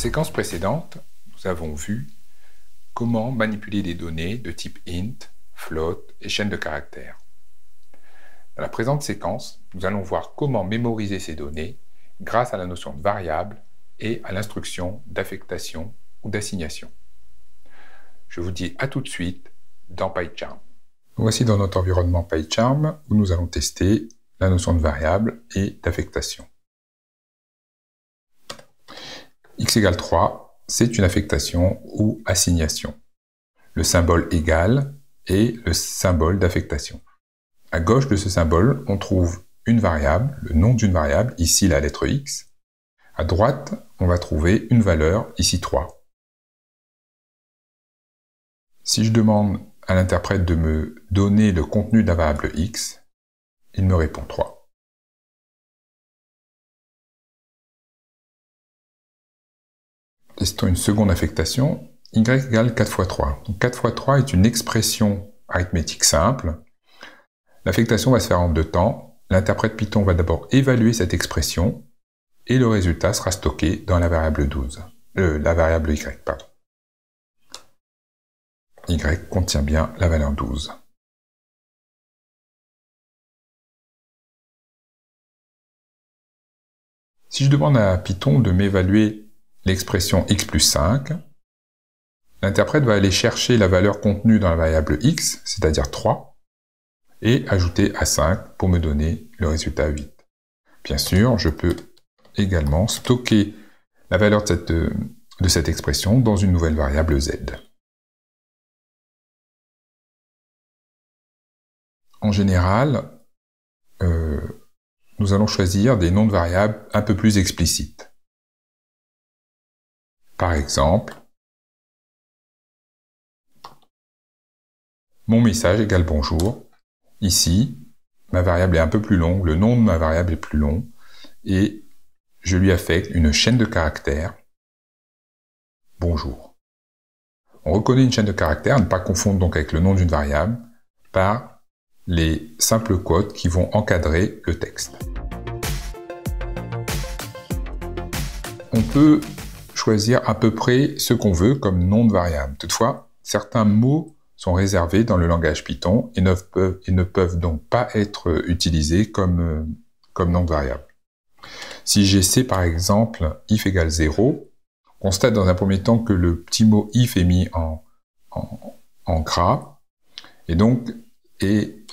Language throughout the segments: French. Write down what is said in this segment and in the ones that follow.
séquence précédente, nous avons vu comment manipuler des données de type int, float et chaîne de caractères. Dans la présente séquence, nous allons voir comment mémoriser ces données grâce à la notion de variable et à l'instruction d'affectation ou d'assignation. Je vous dis à tout de suite dans PyCharm. Voici dans notre environnement PyCharm où nous allons tester la notion de variable et d'affectation. X égale 3, c'est une affectation ou assignation. Le symbole égal est le symbole d'affectation. À gauche de ce symbole, on trouve une variable, le nom d'une variable, ici la lettre X. À droite, on va trouver une valeur, ici 3. Si je demande à l'interprète de me donner le contenu de la variable X, il me répond 3. Testons une seconde affectation, y égale 4 fois 3. Donc 4 fois 3 est une expression arithmétique simple. L'affectation va se faire en deux temps. L'interprète Python va d'abord évaluer cette expression et le résultat sera stocké dans la variable la variable y. Pardon. Y contient bien la valeur 12. Si je demande à Python de m'évaluer l'expression x plus 5, l'interprète va aller chercher la valeur contenue dans la variable x, c'est-à-dire 3, et ajouter à 5 pour me donner le résultat 8. Bien sûr, je peux également stocker la valeur de cette expression dans une nouvelle variable z. En général, nous allons choisir des noms de variables un peu plus explicites. Par exemple, mon message égale bonjour. Ici, ma variable est un peu plus longue, le nom de ma variable est plus long, et je lui affecte une chaîne de caractères bonjour. On reconnaît une chaîne de caractères, à ne pas confondre donc avec le nom d'une variable, par les simples quotes qui vont encadrer le texte. On peut choisir à peu près ce qu'on veut comme nom de variable. Toutefois, certains mots sont réservés dans le langage Python et ne peuvent donc pas être utilisés comme nom de variable. Si j'essaie par exemple if égale 0, on constate dans un premier temps que le petit mot if est mis en gras, et donc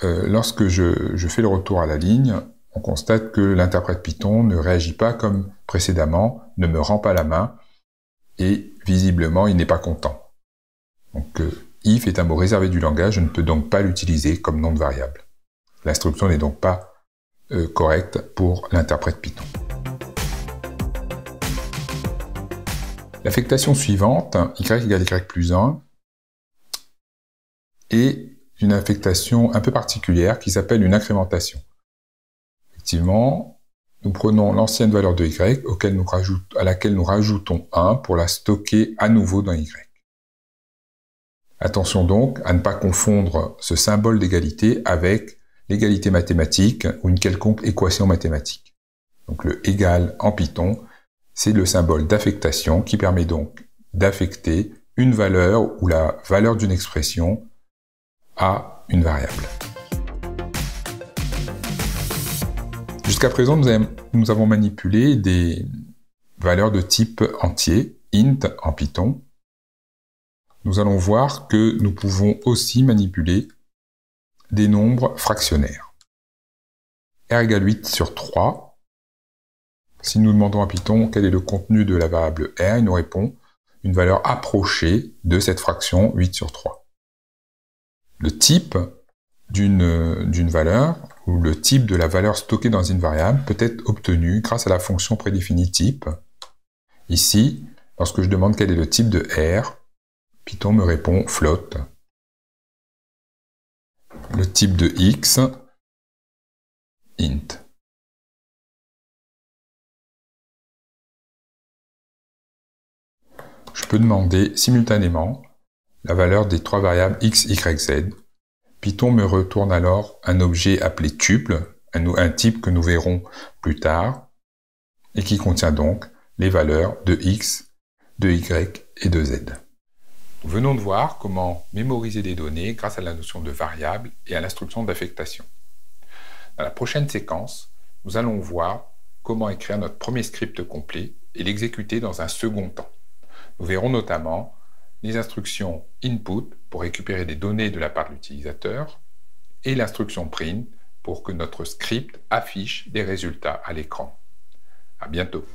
lorsque je fais le retour à la ligne, on constate que l'interprète Python ne réagit pas comme précédemment, ne me rend pas la main, et visiblement il n'est pas content. Donc if est un mot réservé du langage, je ne peux donc pas l'utiliser comme nom de variable. L'instruction n'est donc pas correcte pour l'interprète Python. L'affectation suivante, y égale y plus 1, est une affectation un peu particulière qui s'appelle une incrémentation. Effectivement, nous prenons l'ancienne valeur de y à laquelle nous rajoutons 1 pour la stocker à nouveau dans y. Attention donc à ne pas confondre ce symbole d'égalité avec l'égalité mathématique ou une quelconque équation mathématique. Donc le égal en Python, c'est le symbole d'affectation qui permet donc d'affecter une valeur ou la valeur d'une expression à une variable. Jusqu'à présent, nous avons manipulé des valeurs de type entier, int en Python. Nous allons voir que nous pouvons aussi manipuler des nombres fractionnaires. R égale 8 sur 3. Si nous demandons à Python quel est le contenu de la variable R, il nous répond une valeur approchée de cette fraction 8 sur 3. Le type d'une valeur, ou le type de la valeur stockée dans une variable, peut être obtenu grâce à la fonction prédéfinie type. Ici, lorsque je demande quel est le type de R, Python me répond float. Le type de X, int. Je peux demander simultanément la valeur des trois variables x, y, z. Python me retourne alors un objet appelé tuple, un type que nous verrons plus tard, et qui contient donc les valeurs de x de Y et de Z. Nous venons de voir comment mémoriser des données grâce à la notion de variable et à l'instruction d'affectation. Dans la prochaine séquence, nous allons voir comment écrire notre premier script complet et l'exécuter dans un second temps. Nous verrons notamment les instructions input pour récupérer des données de la part de l'utilisateur et l'instruction print pour que notre script affiche des résultats à l'écran. À bientôt.